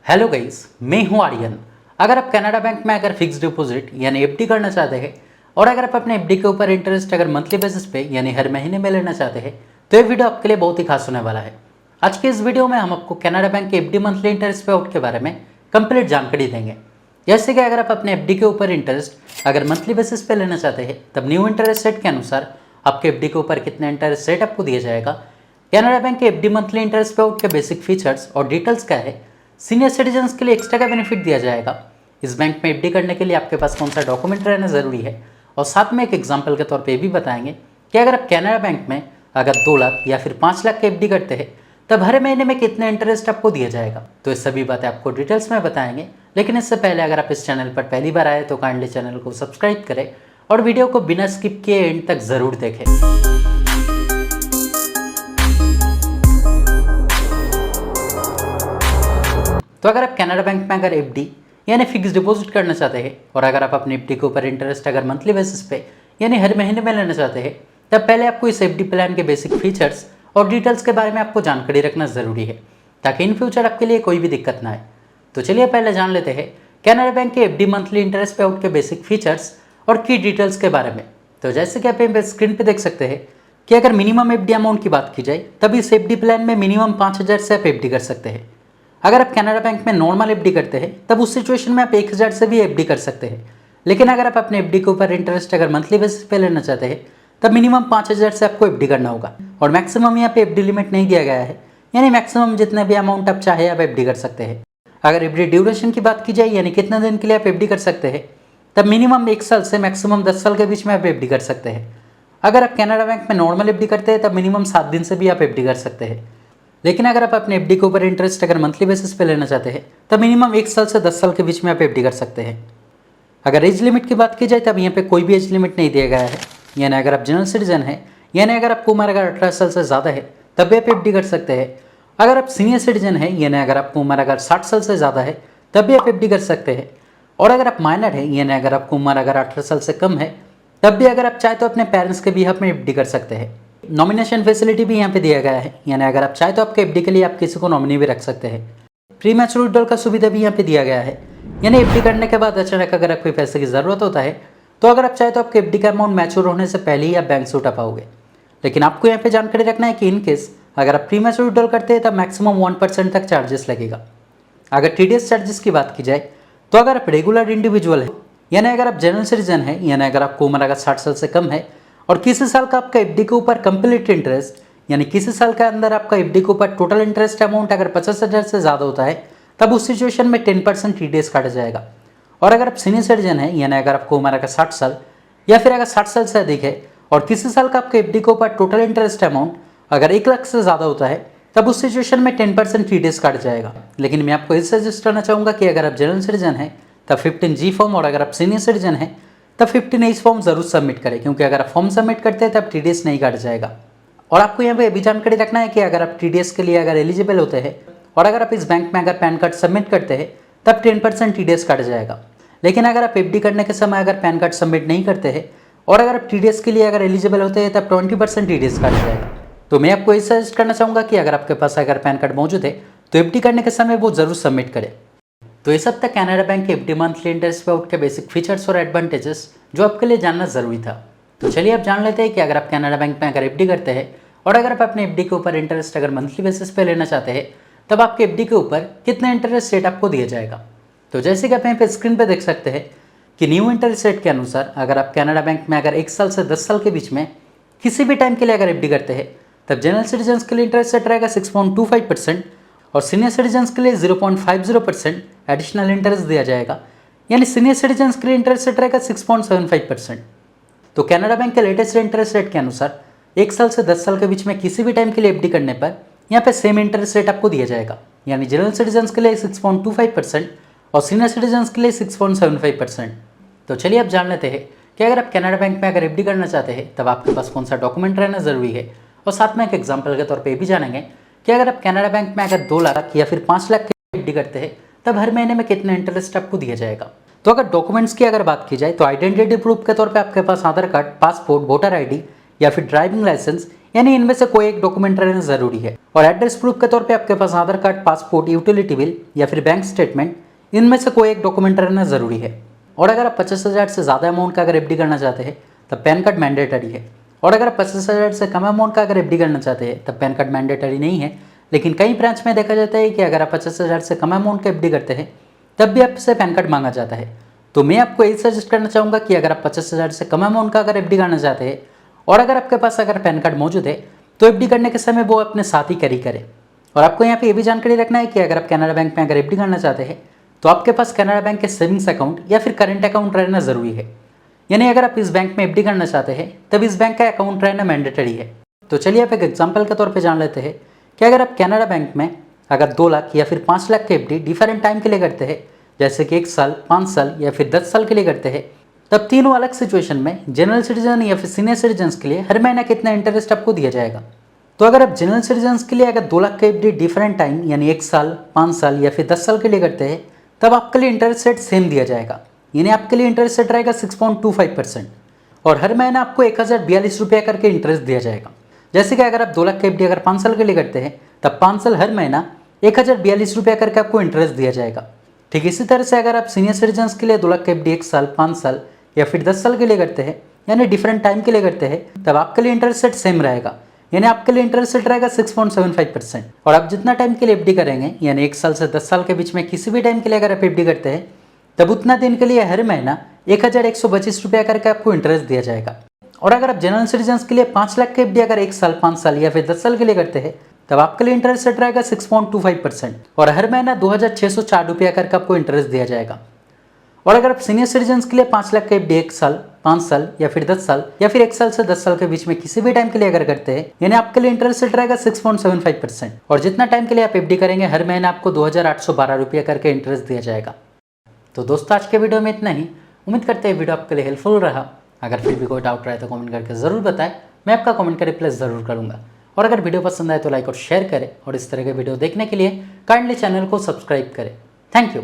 Hello guys, मैं हूं आर्यन। अगर आप कनाडा बैंक में अगर फिक्स डिपॉजिट यानी एफडी करना चाहते हैं और अगर आप अपने एफडी के ऊपर इंटरेस्ट अगर मंथली बेसिस पे यानी हर महीने में लेना चाहते हैं तो ये वीडियो आपके लिए बहुत ही खास होने वाला है। आज के इस वीडियो में हम आपको कनाडा बैंक के एफडी मंथली इंटरेस्ट पे आउट के बारे में कंप्लीट जानकारी देंगे। जैसे कि अगर आप अपने एफडी के ऊपर इंटरेस्ट अगर मंथली बेसिस पे लेना चाहते हैं तब न्यू इंटरेस्ट रेट के अनुसार आपके एफडी के ऊपर कितना इंटरेस्ट रेट आपको दिया जाएगा, कनाडा बैंक के एफडी मंथली इंटरेस्ट पे आउट के बेसिक फीचर्स और डिटेल्स क्या है, सीनियर सिटीजन्स के लिए एक्स्ट्रा का बेनिफिट दिया जाएगा, इस बैंक में एफडी करने के लिए आपके पास कौन सा डॉक्यूमेंट रहना ज़रूरी है, और साथ में एक एग्जांपल के तौर पे ये भी बताएंगे कि अगर आप कनाडा बैंक में अगर 2 लाख या फिर 5 लाख के एफडी करते हैं तब हर महीने में कितना इंटरेस्ट आपको दिया जाएगा। तो ये सभी बातें आपको डिटेल्स में बताएंगे, लेकिन इससे पहले अगर आप इस चैनल पर पहली बार आए तो काइंडली चैनल को सब्सक्राइब करें और वीडियो को बिना स्किप किए एंड तक ज़रूर देखें। तो अगर आप कनाडा बैंक में अगर एफडी यानी फिक्स डिपॉजिट करना चाहते हैं और अगर आप अपने एफडी के ऊपर इंटरेस्ट अगर मंथली बेसिस पे यानी हर महीने में लेना चाहते हैं तब पहले आपको इस एफडी प्लान के बेसिक फीचर्स और डिटेल्स के बारे में आपको जानकारी रखना ज़रूरी है ताकि इन फ्यूचर आपके लिए कोई भी दिक्कत ना आए। तो चलिए पहले जान लेते हैं कनाडा बैंक के एफडी मंथली इंटरेस्ट पे आउट के बेसिक फीचर्स और की डिटेल्स के बारे में। तो जैसे कि आप यहाँ पे स्क्रीन पे देख सकते हैं कि अगर मिनिमम एफडी अमाउंट की बात की जाए तब इस एफडी प्लान में मिनिमम 5000 से आप एफडी कर सकते हैं। अगर आप कनाडा बैंक में नॉर्मल एफडी करते हैं तब उस सिचुएशन में आप 1000 से भी एफडी कर सकते हैं, लेकिन अगर आप अपने एफडी के ऊपर इंटरेस्ट अगर मंथली बेसिस पे लेना चाहते हैं तब मिनिमम 5000 से आपको एफडी करना होगा और मैक्सिमम यहाँ पे एफडी लिमिट नहीं दिया गया है, यानी मैक्सिमम जितने भी अमाउंट आप चाहे आप एफडी कर सकते हैं। अगर एफडी ड्यूरेशन की बात की जाए यानी कितने दिन के लिए आप एफडी कर सकते हैं तब मिनिमम 1 साल से मैक्सिमम 10 साल के बीच में आप एफडी कर सकते हैं। अगर आप कनाडा बैंक में नॉर्मल एफडी करते हैं तब मिनिमम 7 दिन से भी आप एफडी कर सकते हैं, लेकिन अगर आप अपने एफडी के ऊपर इंटरेस्ट अगर मंथली बेसिस पे लेना चाहते हैं तब मिनिमम 1 साल से 10 साल के बीच में आप एफडी कर सकते हैं। अगर एज लिमिट की बात की जाए तब यहाँ पे कोई भी एज लिमिट नहीं दिया गया है, यानी अगर आप जनरल सिटीजन हैं यानी अगर आपकी उम्र अगर 18 साल से ज़्यादा है तब भी आप एफडी कर सकते हैं। अगर आप सीनियर सिटीजन हैं यानी अगर आपकी उम्र अगर 60 साल से ज़्यादा है तब भी आप एफडी कर सकते हैं। और अगर आप माइनर हैं यानी अगर आपकी उम्र अगर 18 साल से कम है तब भी अगर आप चाहे तो अपने पेरेंट्स के बिहाफ में एफडी कर सकते हैं। नॉमिनेशन फैसिलिटी भी यहाँ पे दिया गया है, यानी अगर आप चाहे तो आपके एफडी के लिए आप किसी को नॉमिनी भी रख सकते हैं। प्री मैच्योर विड्रॉल का सुविधा भी यहाँ पे दिया गया है, यानी एफडी करने के बाद अचानक अगर आपको पैसे की ज़रूरत होता है तो अगर आप चाहे तो आपके एफडी का अमाउंट मैच्योर होने से पहले ही आप बैंक से उठा पाओगे। लेकिन आपको यहाँ पे जानकारी रखना है कि इन केस अगर आप प्री मैच्योर विड्रॉल करते हैं तब मैक्सिमम 1% तक चार्जेस लगेगा। अगर टीडीएस चार्जेस की बात की जाए तो अगर आप रेगुलर इंडिविजुअल है यानी अगर आप जनरल सिटीजन है यानी अगर आपको उम्र अगर 60 साल से कम है और किसी साल का आपका एफडी के ऊपर कंप्लीट इंटरेस्ट यानी किसी साल के अंदर आपका एफडी के ऊपर टोटल इंटरेस्ट अमाउंट अगर 50,000 से ज़्यादा होता है तब उस सिचुएशन में 10% टीडीएस काटा जाएगा। और अगर आप सीनियर सिटीजन है यानी अगर आपको उम्र अगर 60 साल या फिर अगर 60 साल से अधिक है और किसी साल का आपका एफडी के ऊपर टोटल इंटरेस्ट अमाउंट अगर 1 लाख से ज़्यादा होता है तब उस सिचुएशन में 10% टीडीएस काट जाएगा। लेकिन मैं आपको ये सजेस्ट करना चाहूँगा कि अगर आप जनरल सिटीजन है तब 15G फॉर्म और अगर आप सीनियर सिटीजन है तब 15H फॉर्म जरूर सबमिट करें, क्योंकि अगर आप फॉर्म सबमिट करते हैं तब टीडीएस नहीं काटा जाएगा। और आपको यहाँ पे भी जानकारी रखना है कि अगर आप टीडीएस के लिए अगर एलिजिबल होते हैं और अगर आप इस बैंक में अगर पैन कार्ड सबमिट करते हैं तब 10% टीडीएस काटा जाएगा। लेकिन अगर आप एफडी करने के समय अगर पैन कार्ड सबमिट नहीं करते हैं और अगर आप टीडीएस के लिए अगर एलिजिबल होते हैं तब 20% टीडीएस काटा जाएगा। तो मैं आपको ये सजेस्ट करना चाहूँगा कि अगर आपके पास अगर पैन कार्ड मौजूद है तो एफडी करने के समय वो जरूर सबमिट करें। तो ये सब तक कनाडा बैंक के एफडी मंथली इंटरेस्ट पे आउट के बेसिक फीचर्स और एडवांटेजेस जो आपके लिए जानना जरूरी था। तो चलिए आप जान लेते हैं कि अगर आप कनाडा बैंक में अगर एफडी करते हैं और अगर आप अपने एफडी के ऊपर इंटरेस्ट अगर मंथली बेसिस पे लेना चाहते हैं तब आपके एफडी के ऊपर कितना इंटरेस्ट रेट आपको दिया जाएगा। तो जैसे कि आप यहाँ पे स्क्रीन पे देख सकते हैं कि न्यू इंटरेस्ट रेट के अनुसार अगर आप कनाडा बैंक में अगर 1 साल से 10 साल के बीच में किसी भी टाइम के लिए अगर एफडी करते हैं तब जनरल सिटीजन्स के लिए इंटरेस्ट रेट रहेगा 6.25% और सीनियर सिटीजन्स के लिए 0.50% एडिशनल इंटरेस्ट दिया जाएगा, यानी सीनियर सिटीजन्स के लिए इंटरेस्ट रेट रहेगा 6.75%। तो कनाडा बैंक के लेटेस्ट इंटरेस्ट रेट के अनुसार 1 साल से 10 साल के बीच में किसी भी टाइम के लिए एफडी करने पर यहाँ पे सेम इंटरेस्ट रेट आपको दिया जाएगा, यानी जनरल सिटीजन्स के लिए 6.25% और सीनियर सिटीजन्स के लिए 6.75%। तो चलिए आप जान लेते हैं कि अगर आप कनाडा बैंक में अगर एफडी करना चाहते हैं तब आपके पास कौन सा डॉक्यूमेंट रहना ज़रूरी है, और साथ में एक एग्जाम्पल के तौर पे भी जानेंगे कि अगर आप कनाडा बैंक में अगर 2 लाख या फिर 5 लाख की एफडी करते हैं तब हर महीने में कितना इंटरेस्ट आपको दिया जाएगा। तो अगर डॉक्यूमेंट्स की अगर बात की जाए तो आइडेंटिटी प्रूफ के तौर पे आपके पास आधार कार्ड, पासपोर्ट, वोटर आईडी या फिर ड्राइविंग लाइसेंस यानी इनमें से कोई एक डॉक्यूमेंट रहना जरूरी है। और एड्रेस प्रूफ के तौर पे आपके पास आधार कार्ड, पासपोर्ट, यूटिलिटी बिल या फिर बैंक स्टेटमेंट, इनमें से कोई एक डॉक्यूमेंट रहना ज़रूरी है। और अगर आप 50,000 से ज़्यादा अमाउंट का अगर एफडी करना चाहते हैं तब पैन कार्ड मैंडेटरी है। और अगर आप 50,000 से कम अमाउंट का अगर एफडी करना चाहते हैं तब पैन कार्ड मैंडेटरी नहीं है। लेकिन कई ब्रांच में देखा जाता है कि अगर आप 50,000 से कम अमाउंट का एफडी करते हैं तब भी आपसे पैन कार्ड मांगा जाता है। तो मैं आपको यही सजेस्ट करना चाहूँगा कि अगर आप 50,000 से कम अमाउंट का अगर एफडी करना चाहते हैं और अगर आपके पास अगर पैन कार्ड मौजूद है तो एफडी करने के समय वो अपने साथ ही कैरी करें। और आपको यहाँ पे ये भी जानकारी रखना है कि अगर आप कैनरा बैंक में अगर एफडी करना चाहते हैं तो आपके पास कैनरा बैंक के सेविंग्स अकाउंट या फिर करंट अकाउंट रहना ज़रूरी है। यानी अगर आप इस बैंक में एफडी करना चाहते हैं तब इस बैंक का अकाउंट रहना मैंडेटरी है। तो चलिए आप एक एग्जाम्पल के तौर पे जान लेते हैं कि अगर आप कैनरा बैंक में अगर 2 लाख या फिर 5 लाख के एफडी डिफरेंट टाइम के लिए करते हैं, जैसे कि 1 साल, 5 साल या फिर 10 साल के लिए करते हैं, तब तीनों अलग सिचुएशन में जनरल सिटीजन या फिर सीनियर सिटीजन के लिए हर महीना कितना इंटरेस्ट आपको दिया जाएगा। तो अगर आप जनरल सिटीजन के लिए अगर 2 लाख के एफडी डिफरेंट टाइम यानी 1 साल, 5 साल या फिर 10 साल के लिए करते हैं तब आपके लिए इंटरेस्ट रेट सेम दिया जाएगा। यानी आपके लिए इंटरेस्ट रेट रहेगा 6.25% और हर महीना आपको 1042 रुपया करके इंटरेस्ट दिया जाएगा। जैसे कि अगर आप 2 लाख का एफडी अगर 5 साल के लिए करते हैं तब 5 साल हर महीना 1042 रुपया करके आपको इंटरेस्ट दिया जाएगा। ठीक इसी तरह से अगर आप सीनियर सिटीजन के लिए 2 लाख का एफडी 1 साल, 5 साल या फिर 10 साल के लिए करते हैं यानी डिफरेंट टाइम के लिए करते हैं तब आपके लिए इंटरेस्ट रेट सेम रहेगा। यानी आपके लिए इंटरेस्ट रेट रहेगा 6.75%। और आप जितना टाइम के लिए एफडी करेंगे यानी 1 साल से 10 साल के बीच में किसी भी टाइम के लिए अगर आप एफडी करते हैं तब उतना दिन के लिए हर महीना 1125 रुपया करके आपको इंटरेस्ट दिया जाएगा। और अगर आप जनरल सिटीजन के लिए 5 लाख के एफडी अगर 1 साल, 5 साल या फिर 10 साल के लिए करते हैं तब आपके लिए इंटरेस्ट रेट रहेगा 6.25% और हर महीना 2604 रुपया करके आपको इंटरेस्ट दिया जाएगा। और अगर आप सीनियर सिटीजन के लिए 5 लाख के एफडी 1 साल, 5 साल या फिर 10 साल या फिर 1 साल से 10 साल के बीच में किसी भी टाइम के लिए अगर करते हैं यानी आपके लिए इंटरेस्ट रेट रहेगा 6.75% और जितना टाइम के लिए आप एफडी करेंगे हर महीना आपको 2812 रुपया करके इंटरेस्ट दिया जाएगा। तो दोस्तों आज के वीडियो में इतना ही। उम्मीद करते हैं वीडियो आपके लिए हेल्पफुल रहा। अगर फिर भी कोई डाउट रहे तो कमेंट करके ज़रूर बताएं, मैं आपका कमेंट का रिप्लाई ज़रूर करूँगा। और अगर वीडियो पसंद आए तो लाइक और शेयर करें और इस तरह के वीडियो देखने के लिए काइंडली चैनल को सब्सक्राइब करें। Thank you.